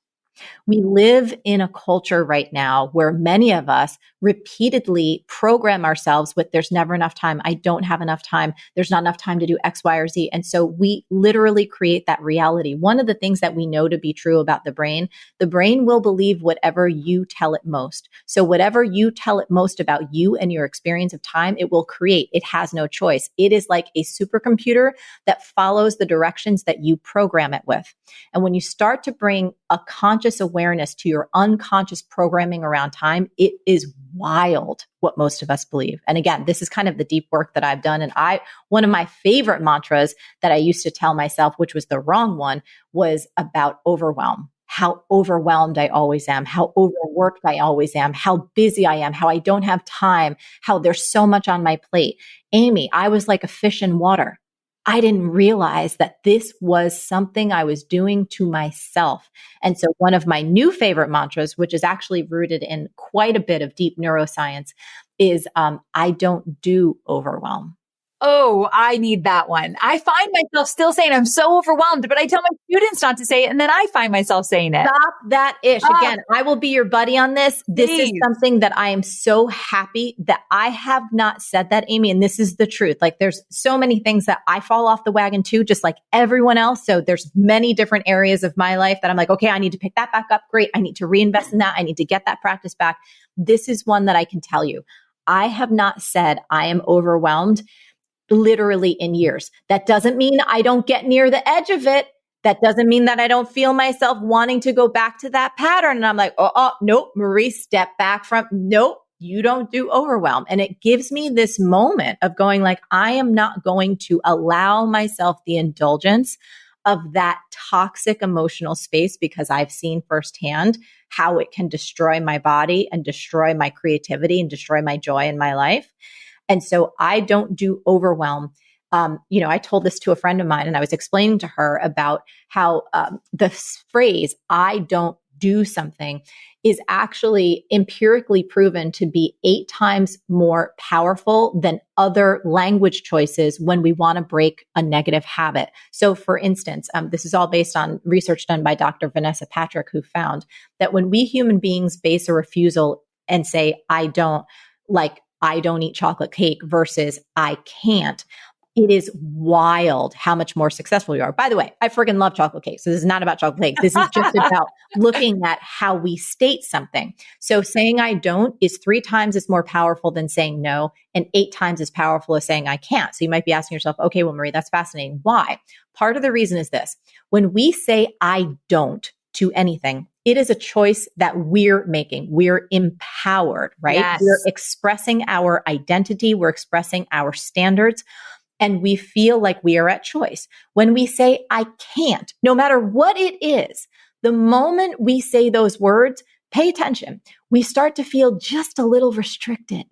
We live in a culture right now where many of us repeatedly program ourselves with there's never enough time. I don't have enough time. There's not enough time to do X, Y, or Z. And so we literally create that reality. One of the things that we know to be true about the brain will believe whatever you tell it most. So whatever you tell it most about you and your experience of time, it will create. It has no choice. It is like a supercomputer that follows the directions that you program it with. And when you start to bring a conscious awareness to your unconscious programming around time, it is wild what most of us believe. And again, this is kind of the deep work that I've done. And one of my favorite mantras that I used to tell myself, which was the wrong one, was about overwhelm. How overwhelmed I always am, how overworked I always am, how busy I am, how I don't have time, how there's so much on my plate. Amy, I was like a fish in water. I didn't realize that this was something I was doing to myself. And so one of my new favorite mantras, which is actually rooted in quite a bit of deep neuroscience, is I don't do overwhelm. Oh, I need that one. I find myself still saying I'm so overwhelmed, but I tell my students not to say it, and then I find myself saying it. Stop that ish. Again, I will be your buddy on this. This is something that I am so happy that I have not said that, Amy, and this is the truth. Like there's so many things that I fall off the wagon too, just like everyone else. So there's many different areas of my life that I'm like, okay, I need to pick that back up. Great. I need to reinvest in that. I need to get that practice back. This is one that I can tell you. I have not said I am overwhelmed literally in years. That doesn't mean I don't get near the edge of it. That doesn't mean that I don't feel myself wanting to go back to that pattern. And I'm like, nope, Marie, step back from, nope, you don't do overwhelm. And it gives me this moment of going like, I am not going to allow myself the indulgence of that toxic emotional space because I've seen firsthand how it can destroy my body and destroy my creativity and destroy my joy in my life. And so I don't do overwhelm. I told this to a friend of mine and I was explaining to her about how the phrase, I don't do something, is actually empirically proven to be 8 times more powerful than other language choices when we want to break a negative habit. So for instance, this is all based on research done by Dr. Vanessa Patrick, who found that when we human beings base a refusal and say, I don't eat chocolate cake versus I can't, it is wild how much more successful you are. By the way, I freaking love chocolate cake. So this is not about chocolate cake. This is just about looking at how we state something. So saying I don't is 3 times as more powerful than saying no and 8 times as powerful as saying I can't. So you might be asking yourself, okay, well, Marie, that's fascinating. Why? Part of the reason is this. When we say I don't to anything, it is a choice that we're making. We're empowered, right? Yes. We're expressing our identity. We're expressing our standards. And we feel like we are at choice. When we say, I can't, no matter what it is, the moment we say those words, pay attention. We start to feel just a little restricted.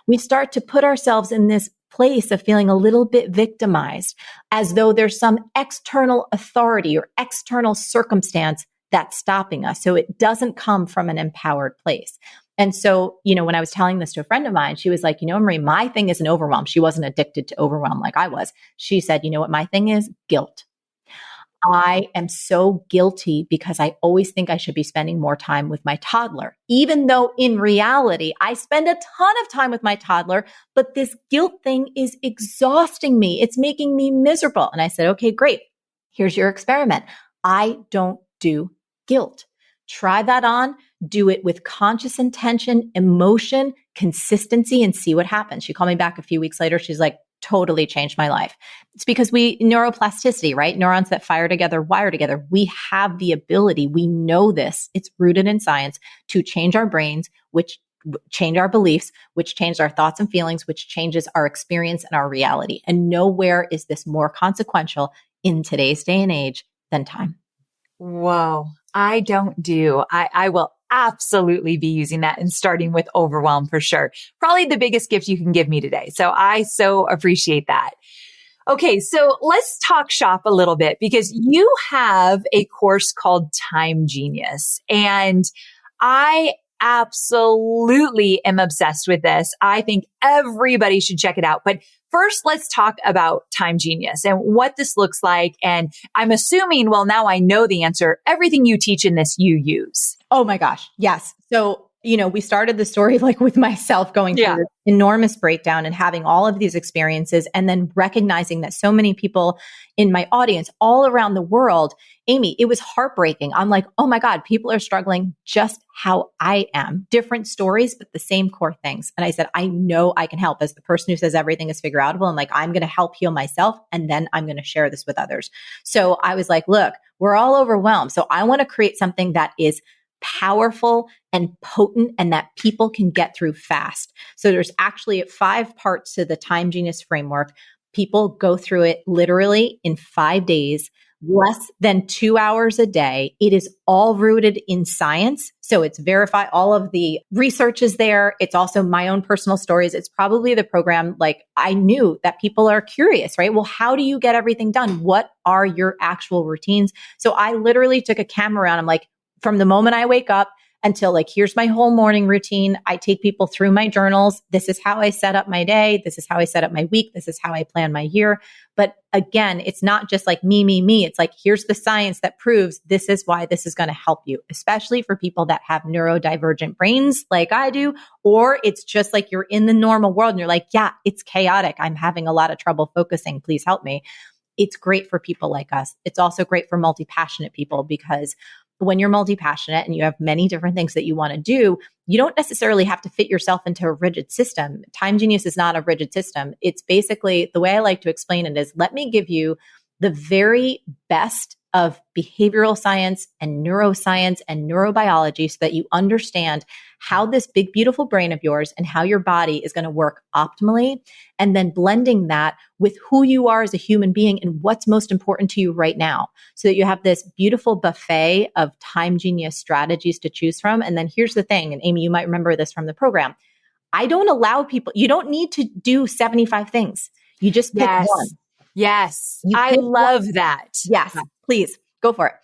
We start to put ourselves in this place of feeling a little bit victimized, as though there's some external authority or external circumstance that's stopping us. So it doesn't come from an empowered place. And so, when I was telling this to a friend of mine, she was like, Marie, my thing isn't overwhelm. She wasn't addicted to overwhelm like I was. She said, you know what my thing is? Guilt. I am so guilty because I always think I should be spending more time with my toddler, even though in reality, I spend a ton of time with my toddler, but this guilt thing is exhausting me. It's making me miserable. And I said, okay, great. Here's your experiment. I don't do guilt. Try that on, do it with conscious intention, emotion, consistency, and see what happens. She called me back a few weeks later. She's like, totally changed my life. It's because neuroplasticity, right? Neurons that fire together, wire together. We have the ability, we know this, it's rooted in science, to change our brains, which change our beliefs, which change our thoughts and feelings, which changes our experience and our reality. And nowhere is this more consequential in today's day and age than time. Whoa. I don't do. I will absolutely be using that and starting with overwhelm for sure. Probably the biggest gift you can give me today. So I so appreciate that. Okay. So let's talk shop a little bit because you have a course called Time Genius, and I absolutely am obsessed with this. I think everybody should check it out. But first, let's talk about Time Genius and what this looks like. And I'm assuming, well, now I know the answer. Everything you teach in this, you use. Oh my gosh. Yes. So, we started the story like with myself going through this enormous breakdown and having all of these experiences and then recognizing that so many people in my audience all around the world, Amy, it was heartbreaking. I'm like, oh my God, people are struggling just how I am. Different stories, but the same core things. And I said, I know I can help as the person who says everything is figure outable. And like, I'm going to help heal myself. And then I'm going to share this with others. So I was like, look, we're all overwhelmed. So I want to create something that is powerful and potent and that people can get through fast. So there's actually 5 parts to the Time Genius framework. People go through it literally in 5 days, less than 2 hours a day. It is all rooted in science. So it's verified. All of the research is there. It's also my own personal stories. It's probably the program. Like I knew that people are curious, right? Well, how do you get everything done? What are your actual routines? So I literally took a camera around. I'm like, from the moment I wake up until like, here's my whole morning routine. I take people through my journals. This is how I set up my day. This is how I set up my week. This is how I plan my year. But again, it's not just like me. It's like, here's the science that proves this is why this is going to help you, especially for people that have neurodivergent brains like I do, or it's just like you're in the normal world and you're like, yeah, it's chaotic. I'm having a lot of trouble focusing. Please help me. It's great for people like us. It's also great for multi-passionate people because when you're multi-passionate and you have many different things that you want to do, you don't necessarily have to fit yourself into a rigid system. Time Genius is not a rigid system. It's basically, the way I like to explain it is, let me give you the very best of behavioral science and neuroscience and neurobiology so that you understand how this big, beautiful brain of yours and how your body is going to work optimally. And then blending that with who you are as a human being and what's most important to you right now. So that you have this beautiful buffet of Time Genius strategies to choose from. And then here's the thing, and Amy, you might remember this from the program. I don't allow people, you don't need to do 75 things. You just pick one. Yes. I love that. Yes. Please go for it.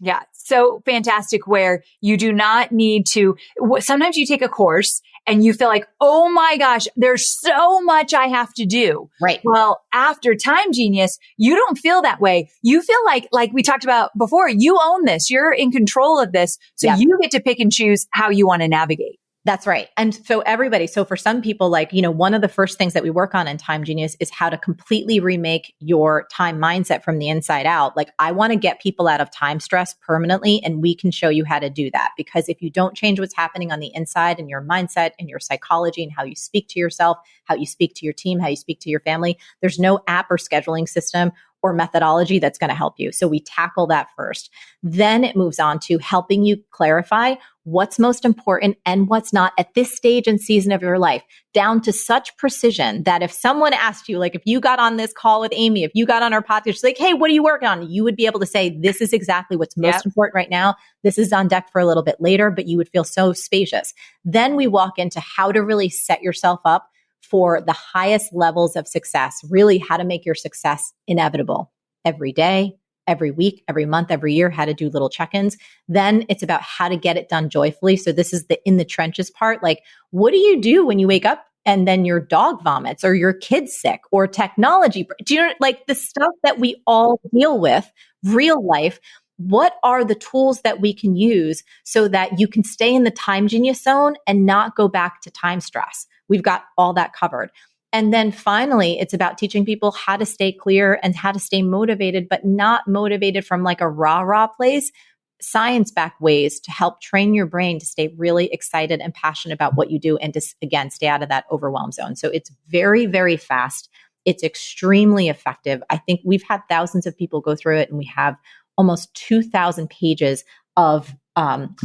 Yeah. So fantastic where you do not need to, sometimes you take a course and you feel like, oh my gosh, there's so much I have to do. Right. Well, after Time Genius, you don't feel that way. You feel like we talked about before, you own this. You're in control of this. So you get to pick and choose how you want to navigate. That's right. And so so for some people, like, one of the first things that we work on in Time Genius is how to completely remake your time mindset from the inside out. Like, I want to get people out of time stress permanently, and we can show you how to do that. Because if you don't change what's happening on the inside and your mindset and your psychology and how you speak to yourself, how you speak to your team, how you speak to your family, there's no app or scheduling system or methodology that's going to help you. So we tackle that first. Then it moves on to helping you clarify what's most important and what's not at this stage and season of your life, down to such precision that if someone asked you, like if you got on this call with Amy, if you got on our podcast, she's like, hey, what are you working on? You would be able to say, this is exactly what's most important right now. This is on deck for a little bit later, but you would feel so spacious. Then we walk into how to really set yourself up for the highest levels of success, really how to make your success inevitable every day, every week, every month, every year, how to do little check-ins. Then it's about how to get it done joyfully. So this is the in the trenches part. Like, what do you do when you wake up and then your dog vomits or your kid's sick or technology? Do you know, like the stuff that we all deal with, real life? What are the tools that we can use so that you can stay in the Time Genius zone and not go back to time stress? We've got all that covered. And then finally, it's about teaching people how to stay clear and how to stay motivated, but not motivated from like a rah-rah place, science-backed ways to help train your brain to stay really excited and passionate about what you do and to, again, stay out of that overwhelm zone. So it's very, very fast. It's extremely effective. I think we've had thousands of people go through it, and we have almost 2,000 pages of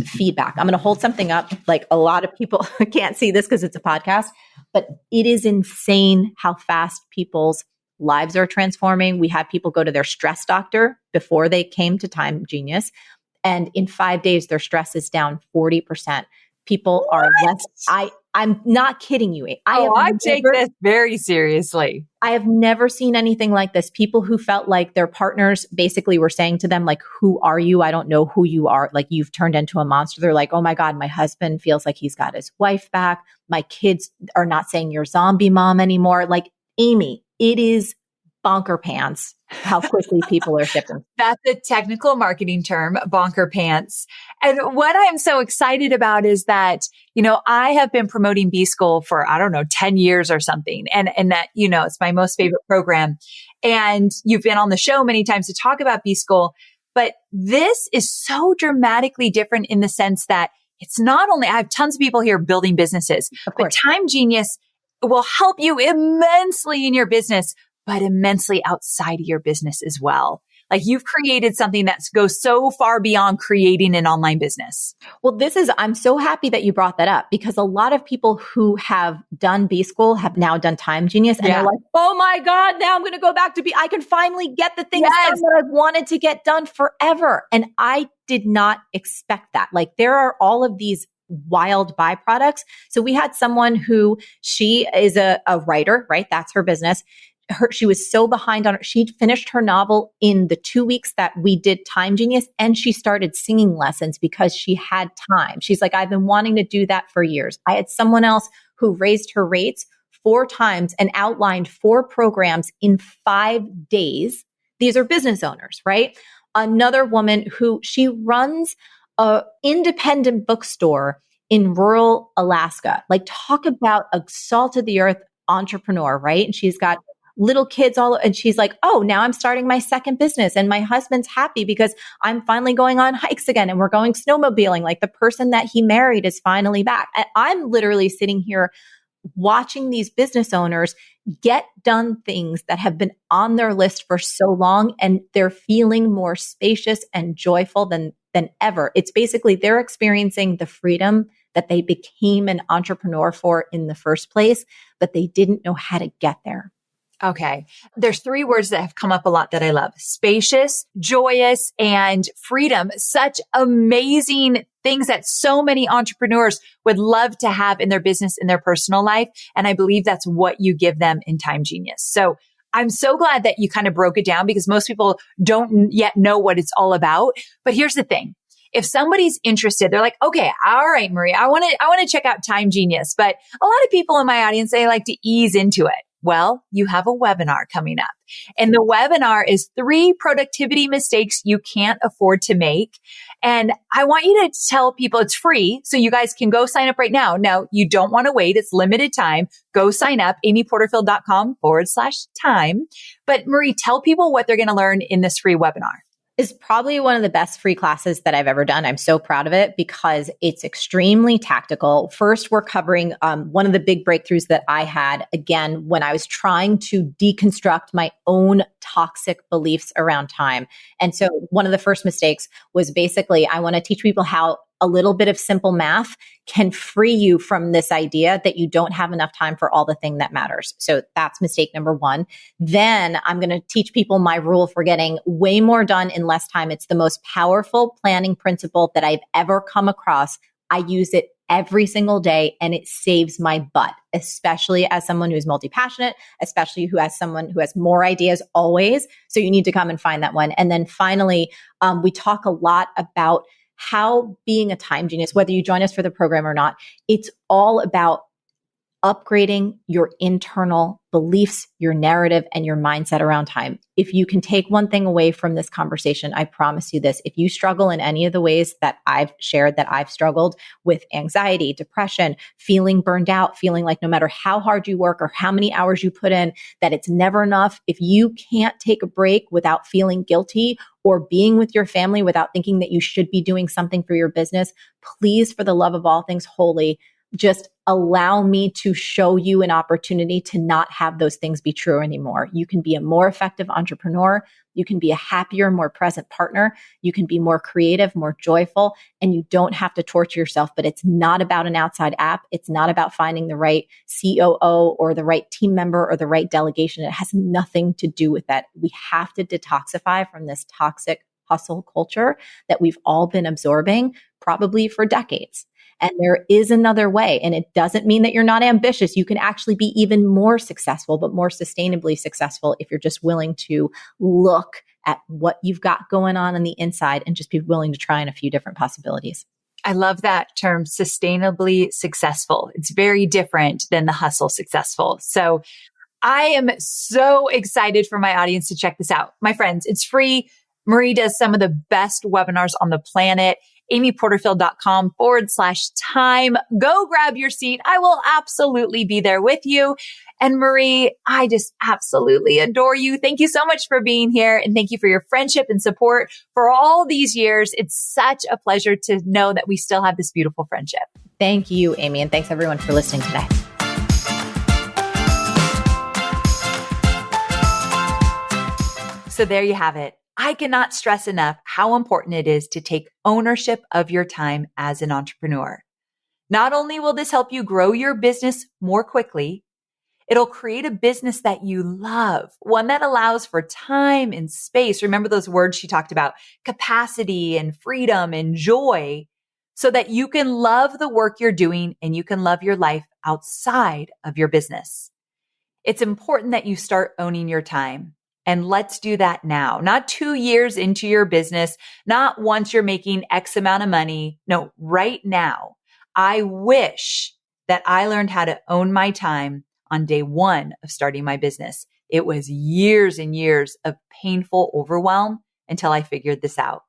feedback. I'm going to hold something up. Like, a lot of people can't see this because it's a podcast, but it is insane how fast people's lives are transforming. We had people go to their stress doctor before they came to Time Genius, and in 5 days, their stress is down 40%. People are less, I'm not kidding you. I take this very seriously. I have never seen anything like this. People who felt like their partners basically were saying to them, like, who are you? I don't know who you are. Like, you've turned into a monster. They're like, oh my God, my husband feels like he's got his wife back. My kids are not saying you're zombie mom anymore. Like, Amy, it is bonker pants how quickly people are shifting. That's a technical marketing term, bonker pants. And what I'm so excited about is that, I have been promoting B School for, 10 years or something. And that, it's my most favorite program. And you've been on the show many times to talk about B School, but this is so dramatically different in the sense that it's not only, I have tons of people here building businesses, but Time Genius will help you immensely in your business, but immensely outside of your business as well. Like, you've created something that goes so far beyond creating an online business. Well, I'm so happy that you brought that up, because a lot of people who have done B School have now done Time Genius, and they're like, oh my God, now I'm going to go back to I can finally get the things done that I've wanted to get done forever. And I did not expect that. Like, there are all of these wild byproducts. So we had someone who, she is a writer, right? That's her business. She was so behind on her. She'd finished her novel in the 2 weeks that we did Time Genius, and she started singing lessons because she had time. She's like, I've been wanting to do that for years. I had someone else who raised her rates 4 times and outlined 4 programs in 5 days. These are business owners, right? Another woman who, she runs a independent bookstore in rural Alaska. Like, talk about a salt of the earth entrepreneur, right? And she's got little kids and she's like, oh, now I'm starting my second business, and my husband's happy because I'm finally going on hikes again, and we're going snowmobiling. Like, the person that he married is finally back. And I'm literally sitting here watching these business owners get done things that have been on their list for so long, and they're feeling more spacious and joyful than ever. It's basically, they're experiencing the freedom that they became an entrepreneur for in the first place, but they didn't know how to get there. Okay. There's 3 words that have come up a lot that I love: spacious, joyous, and freedom. Such amazing things that so many entrepreneurs would love to have in their business, in their personal life. And I believe that's what you give them in Time Genius. So I'm so glad that you kind of broke it down, because most people don't yet know what it's all about. But here's the thing. If somebody's interested, they're like, okay, all right, Marie, I want to check out Time Genius. But a lot of people in my audience, they like to ease into it. Well, you have a webinar coming up, and the webinar is 3 productivity mistakes you can't afford to make. And I want you to tell people it's free, so you guys can go sign up right now. Now, you don't want to wait. It's limited time. Go sign up, amyporterfield.com/time. But Marie, tell people what they're going to learn in this free webinar. Is probably one of the best free classes that I've ever done. I'm so proud of it because it's extremely tactical. First, we're covering one of the big breakthroughs that I had, again, when I was trying to deconstruct my own toxic beliefs around time. And so one of the first mistakes was basically, I want to teach people how a little bit of simple math can free you from this idea that you don't have enough time for all the thing that matters. So that's mistake number 1. Then I'm going to teach people my rule for getting way more done in less time. It's the most powerful planning principle that I've ever come across. I use it every single day, and it saves my butt, especially as someone who's multi-passionate, especially someone who has more ideas always. So you need to come and find that one. And then finally, we talk a lot about how being a Time Genius, whether you join us for the program or not, it's all about upgrading your internal beliefs, your narrative, and your mindset around time. If you can take one thing away from this conversation, I promise you this: if you struggle in any of the ways that I've shared that I've struggled with anxiety, depression, feeling burned out, feeling like no matter how hard you work or how many hours you put in, that it's never enough, if you can't take a break without feeling guilty or being with your family without thinking that you should be doing something for your business, please, for the love of all things holy, just allow me to show you an opportunity to not have those things be true anymore. You can be a more effective entrepreneur. You can be a happier, more present partner. You can be more creative, more joyful, and you don't have to torture yourself. But it's not about an outside app. It's not about finding the right COO or the right team member or the right delegation. It has nothing to do with that. We have to detoxify from this toxic hustle culture that we've all been absorbing probably for decades. And there is another way. And it doesn't mean that you're not ambitious. You can actually be even more successful, but more sustainably successful if you're just willing to look at what you've got going on the inside and just be willing to try in a few different possibilities. I love that term, sustainably successful. It's very different than the hustle successful. So I am so excited for my audience to check this out. My friends, it's free. Marie does some of the best webinars on the planet. amyporterfield.com/time. Go grab your seat. I will absolutely be there with you. And Marie, I just absolutely adore you. Thank you so much for being here. And thank you for your friendship and support for all these years. It's such a pleasure to know that we still have this beautiful friendship. Thank you, Amy. And thanks everyone for listening today. So there you have it. I cannot stress enough how important it is to take ownership of your time as an entrepreneur. Not only will this help you grow your business more quickly, it'll create a business that you love, one that allows for time and space. Remember those words she talked about, capacity and freedom and joy, so that you can love the work you're doing and you can love your life outside of your business. It's important that you start owning your time. And let's do that now, not 2 years into your business, not once you're making X amount of money. No, right now. I wish that I learned how to own my time on day one of starting my business. It was years and years of painful overwhelm until I figured this out.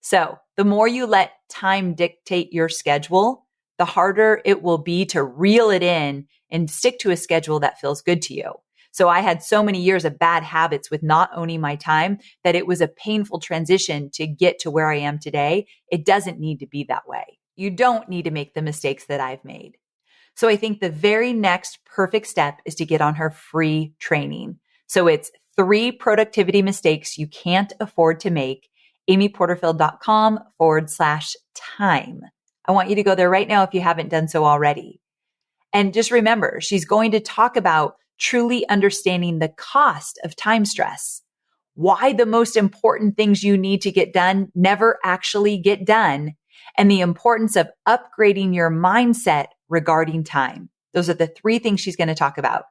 So the more you let time dictate your schedule, the harder it will be to reel it in and stick to a schedule that feels good to you. So I had so many years of bad habits with not owning my time that it was a painful transition to get to where I am today. It doesn't need to be that way. You don't need to make the mistakes that I've made. So I think the very next perfect step is to get on her free training. So it's 3 productivity mistakes you can't afford to make. amyporterfield.com/time. I want you to go there right now if you haven't done so already. And just remember, she's going to talk about truly understanding the cost of time stress, why the most important things you need to get done never actually get done, and the importance of upgrading your mindset regarding time. Those are the 3 things she's going to talk about.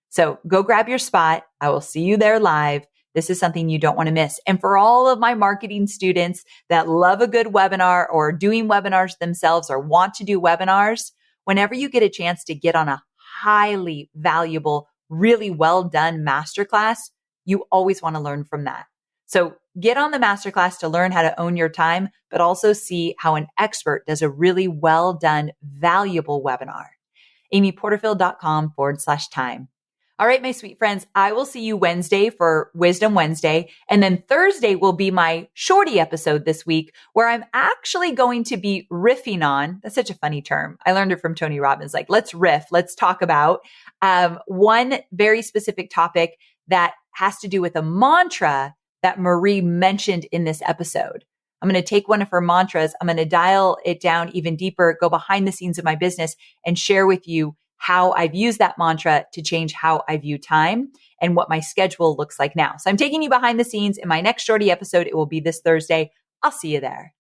So go grab your spot. I will see you there live. This is something you don't want to miss. And for all of my marketing students that love a good webinar or doing webinars themselves or want to do webinars, whenever you get a chance to get on a highly valuable, really well done masterclass, you always want to learn from that. So get on the masterclass to learn how to own your time, but also see how an expert does a really well done, valuable webinar. amyporterfield.com/time. All right, my sweet friends, I will see you Wednesday for Wisdom Wednesday. And then Thursday will be my shorty episode this week, where I'm actually going to be riffing on, that's such a funny term. I learned it from Tony Robbins, like, let's riff, let's talk about one very specific topic that has to do with a mantra that Marie mentioned in this episode. I'm going to take one of her mantras. I'm going to dial it down even deeper, go behind the scenes of my business and share with you how I've used that mantra to change how I view time and what my schedule looks like now. So I'm taking you behind the scenes in my next shorty episode. It will be this Thursday. I'll see you there.